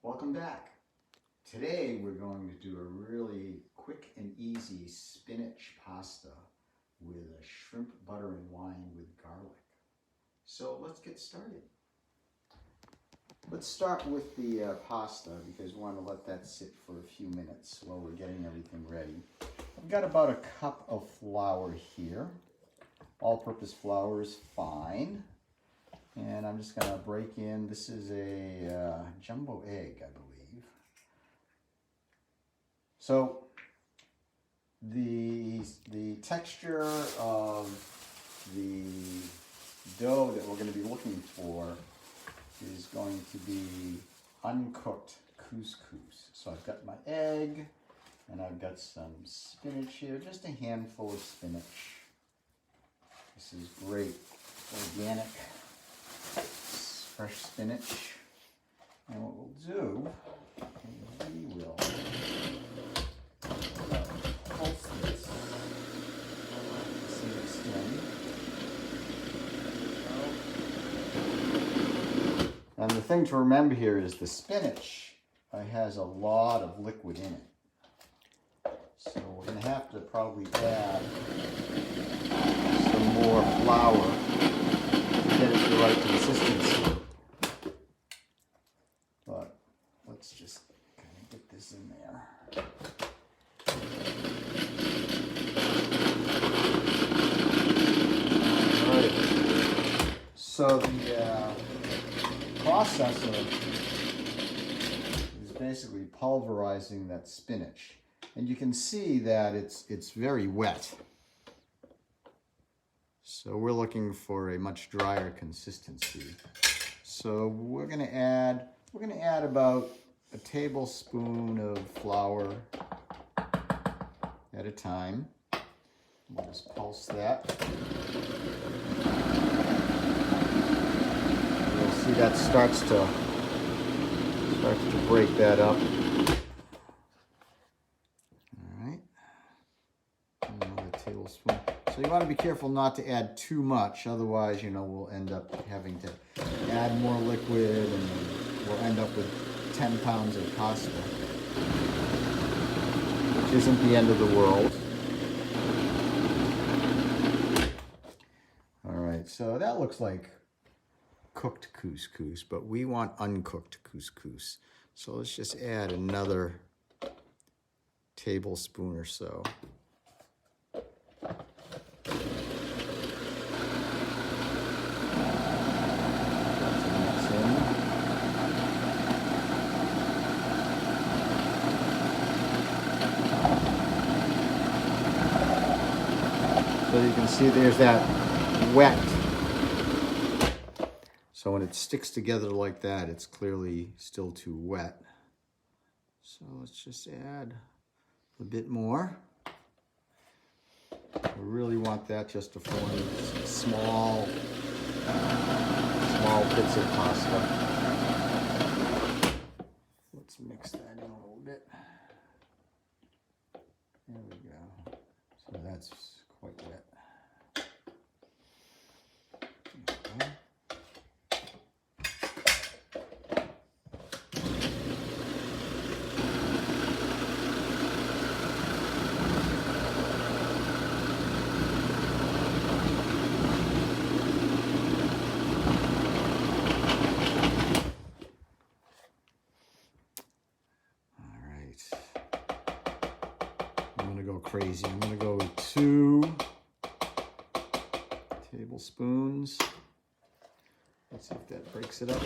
Welcome back. Today we're going to do a really quick and easy spinach pasta with a shrimp butter and wine with garlic. So let's get started. Let's start with the pasta because we want to let that sit for a few minutes while we're getting everything ready. I've got about a cup of flour here. All-purpose flour is fine. And I'm just going to break in, this is a jumbo egg, I believe. So the texture of the dough that we're going to be looking for is going to be uncooked couscous. So I've got my egg and I've got some spinach here, just a handful of spinach. This is great, organic, fresh spinach. And what we'll do is we will pulse this to some extent. And the thing to remember here is the spinach has a lot of liquid in it. So we're going to have to probably add some more flour to get it the right consistency. But let's just kind of get this in there. All right. So the processor is basically pulverizing that spinach. And you can see that it's very wet. So we're looking for a much drier consistency. So we're going to add about a tablespoon of flour at a time. We'll just pulse that. You'll see that starts to break that up. All right. Another tablespoon. So you want to be careful not to add too much, otherwise, we'll end up having to add more liquid and we'll end up with 10 pounds of pasta, which isn't the end of the world. All right, so that looks like cooked couscous, but we want uncooked couscous. So let's just add another tablespoon or so. So you can see there's that wet. So when it sticks together like that, it's clearly still too wet. So let's just add a bit more. We really want that just to form small bits of pasta. Let's mix that in a little bit. There we go. So that's quite wet. Okay. I'm going to go crazy. I'm going to go with 2 tablespoons. Let's see if that breaks it up.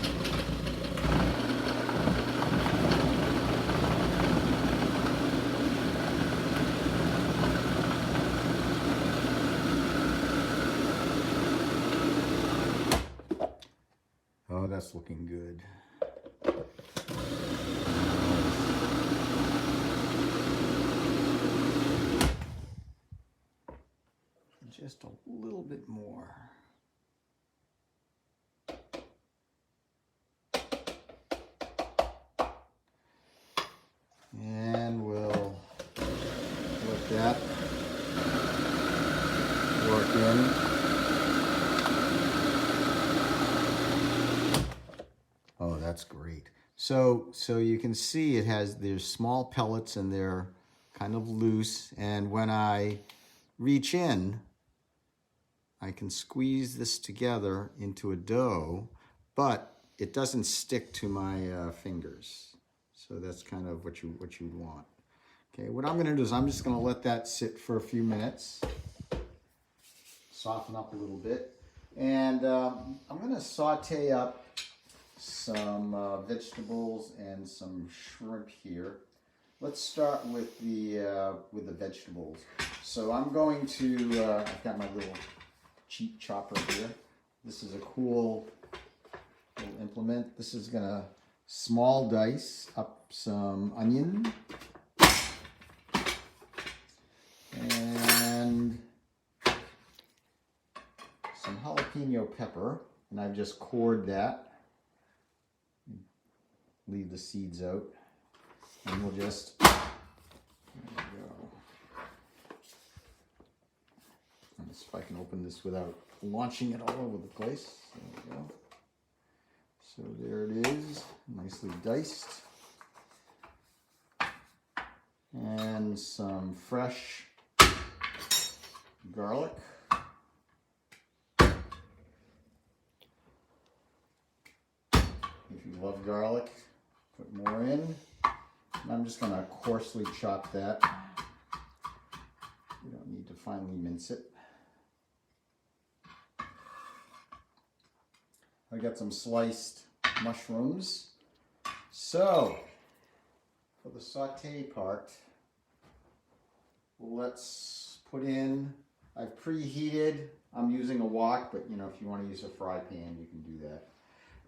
Oh, that's looking good. Just a little bit more. And we'll let that work in. Oh, that's great. So you can see there's small pellets and they're kind of loose. And when I reach in, I can squeeze this together into a dough, but it doesn't stick to my fingers. So that's kind of what you'd want. Okay, what I'm going to do is I'm just going to let that sit for a few minutes, soften up a little bit, and I'm going to saute up some vegetables and some shrimp here. Let's start with the vegetables. So I'm going to I've got my little cheap chopper here. This is a cool little implement. This is gonna small dice up some onion and some jalapeno pepper, and I've just cored that. Leave the seeds out, and we'll just, there we go. Let's see if I can open this without launching it all over the place. There we go. So there it is, nicely diced. And some fresh garlic. If you love garlic, put more in. And I'm just going to coarsely chop that. You don't need to finely mince it. I got some sliced mushrooms. So, for the saute part, let's put in, I've preheated, I'm using a wok, but you know, if you want to use a fry pan, you can do that.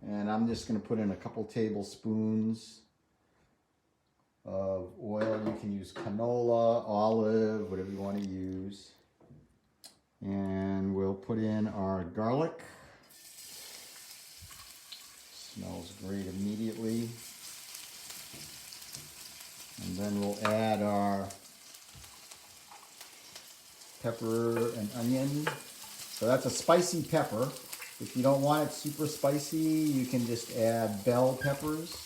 And I'm just going to put in a couple tablespoons of oil. You can use canola, olive, whatever you want to use. And we'll put in our garlic. Smells great immediately. And then we'll add our pepper and onion. So that's a spicy pepper. If you don't want it super spicy, you can just add bell peppers.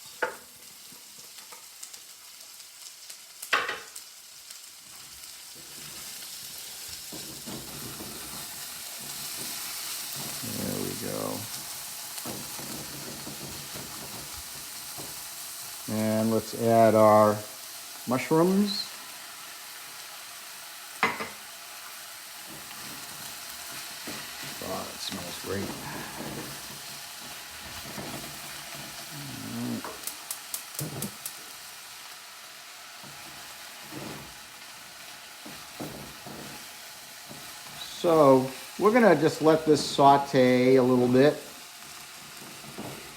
There we go. And let's add our mushrooms. Oh, it smells great. So we're going to just let this saute a little bit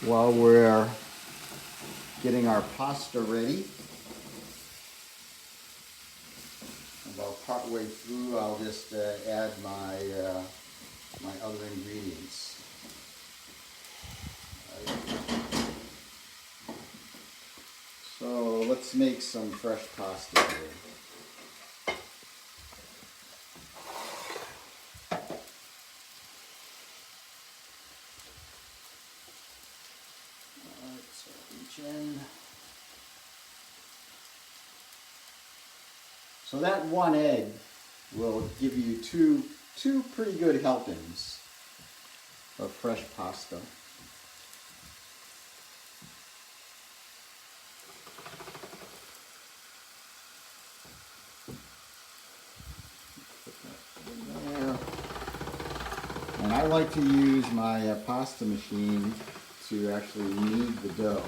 while we're getting our pasta ready. About partway through, I'll just add my my other ingredients. So let's make some fresh pasta here. So that one egg will give you two pretty good helpings of fresh pasta. Put that in there. And I like to use my pasta machine to actually knead the dough.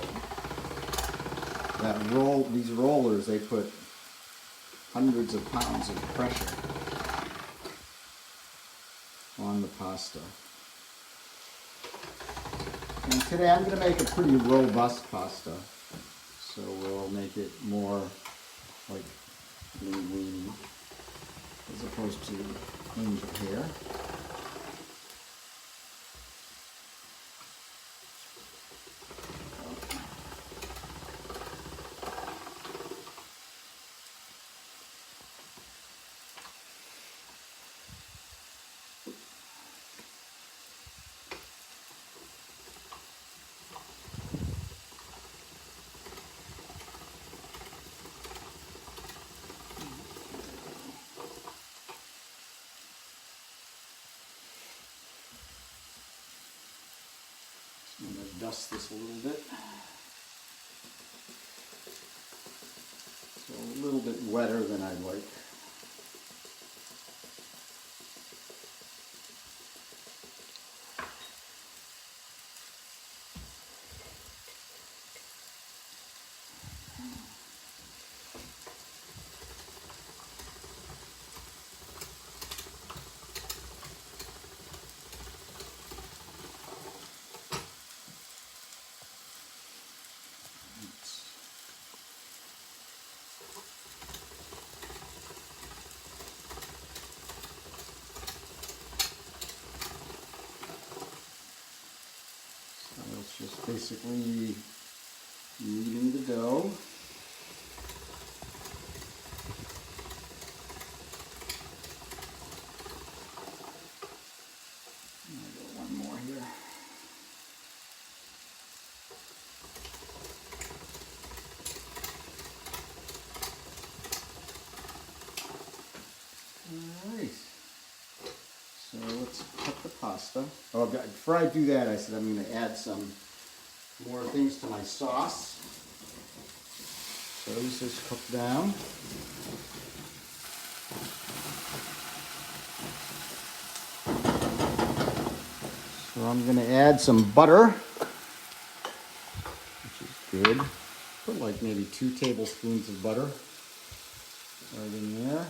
These rollers, they put hundreds of pounds of pressure on the pasta. And today I'm going to make a pretty robust pasta, so we'll make it more like linguine as opposed to angel hair. adjust this a little bit. So a little bit wetter than I'd like. It's just basically kneading the dough. I'll do one more here. All right. So let's cut the pasta. Oh, before I do that, I said I'm going to add some more things to my sauce. So this is cooked down. So I'm going to add some butter, which is good. Put like maybe 2 tablespoons of butter right in there.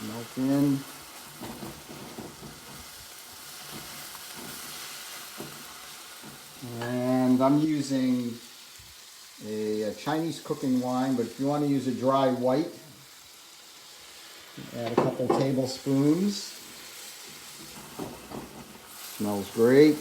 Melt in. And I'm using a Chinese cooking wine, but if you want to use a dry white, add a couple tablespoons. Smells great.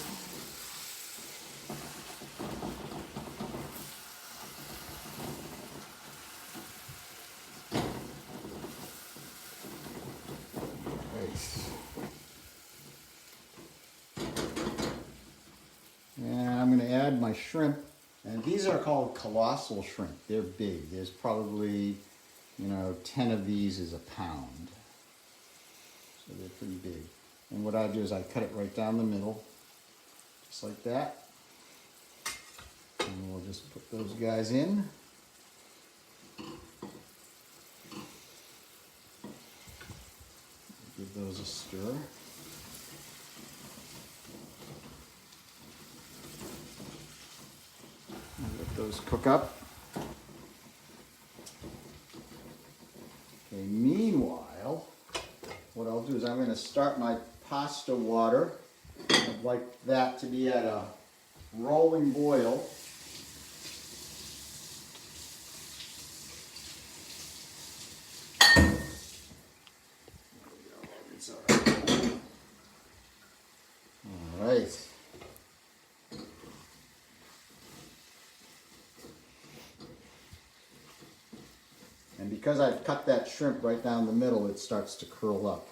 And I'm going to add my shrimp, and these are called colossal shrimp. They're big. There's probably, 10 of these is a pound. So they're pretty big. And what I do is I cut it right down the middle, just like that. And we'll just put those guys in. Give those a stir. Let those cook up. Okay, meanwhile, what I'll do is I'm going to start my pasta water. I'd like that to be at a rolling boil. All right. And because I've cut that shrimp right down the middle, it starts to curl up.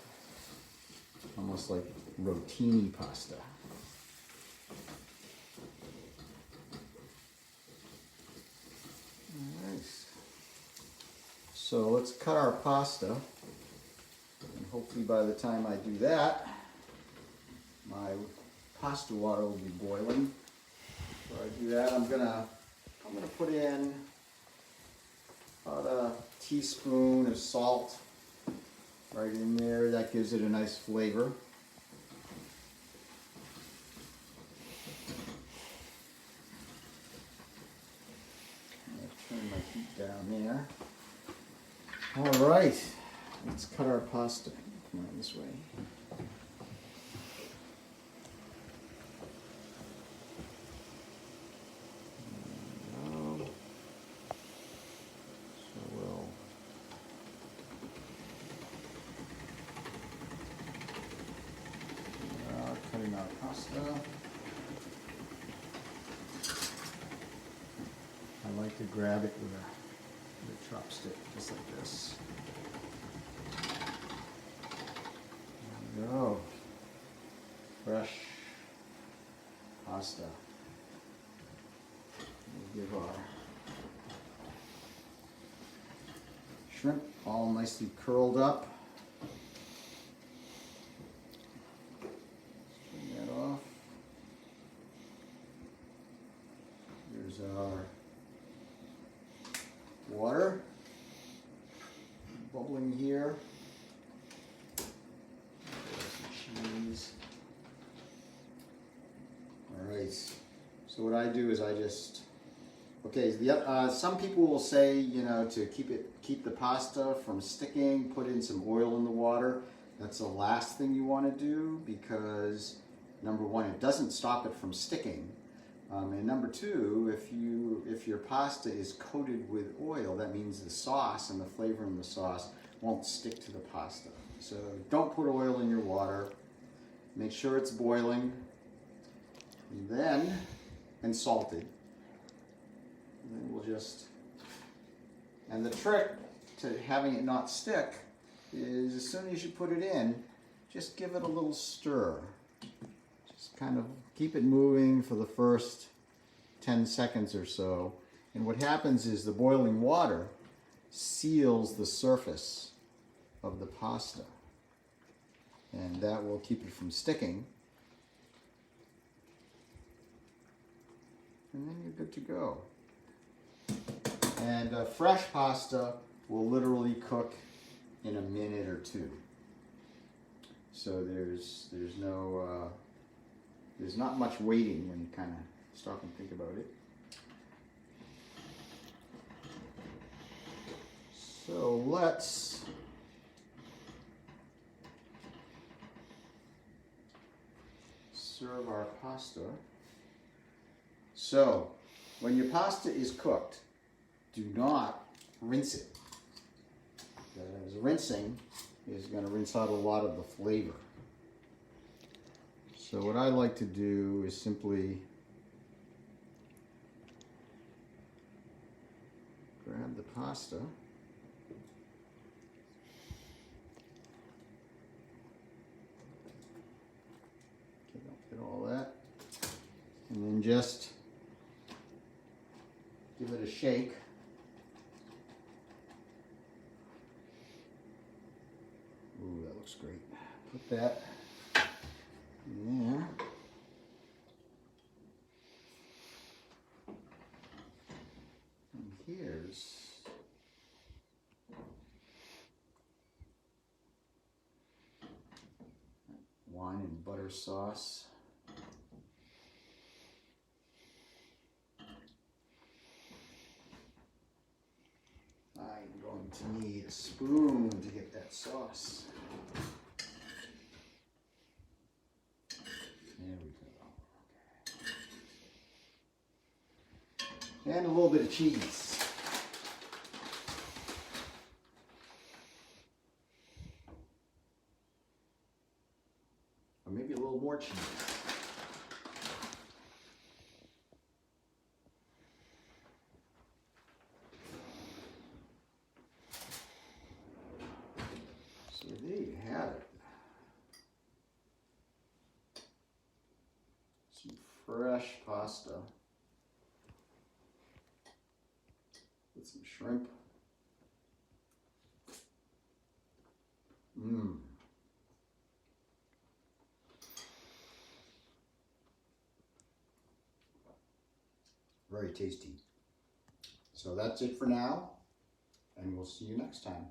Almost like rotini pasta. Nice. So let's cut our pasta. And hopefully by the time I do that, my pasta water will be boiling. Before I do that, I'm gonna put in about a teaspoon of salt right in there. That gives it a nice flavor. Turn my heat down there. All right, let's cut our pasta. Come on this way. Cutting our pasta. I like to grab it with a chopstick, just like this. There we go. Fresh pasta. We'll give our shrimp all nicely curled up. So what I do is I just, okay, some people will say, you know, to keep the pasta from sticking, put in some oil in the water. That's the last thing you want to do because number one, it doesn't stop it from sticking. And number two, if your pasta is coated with oil, that means the sauce and the flavor in the sauce won't stick to the pasta. So don't put oil in your water. Make sure it's boiling. And salted. And then we'll just, and the trick to having it not stick is as soon as you put it in, just give it a little stir. Just kind of keep it moving for the first 10 seconds or so. And what happens is the boiling water seals the surface of the pasta. And that will keep it from sticking. And then you're good to go. And fresh pasta will literally cook in a minute or two. So there's not much waiting when you kind of stop and think about it. So let's serve our pasta. So, when your pasta is cooked, do not rinse it. Because rinsing is going to rinse out a lot of the flavor. So what I like to do is simply grab the pasta. Get all that. And then just give it a shake. Ooh, that looks great. Put that in there. And here's wine and butter sauce. I'm going to need a spoon to get that sauce. There we go. Okay. And a little bit of cheese. Or maybe a little more cheese. So there you have it. Some fresh pasta with some shrimp. Mmm. Very tasty. So that's it for now, and we'll see you next time.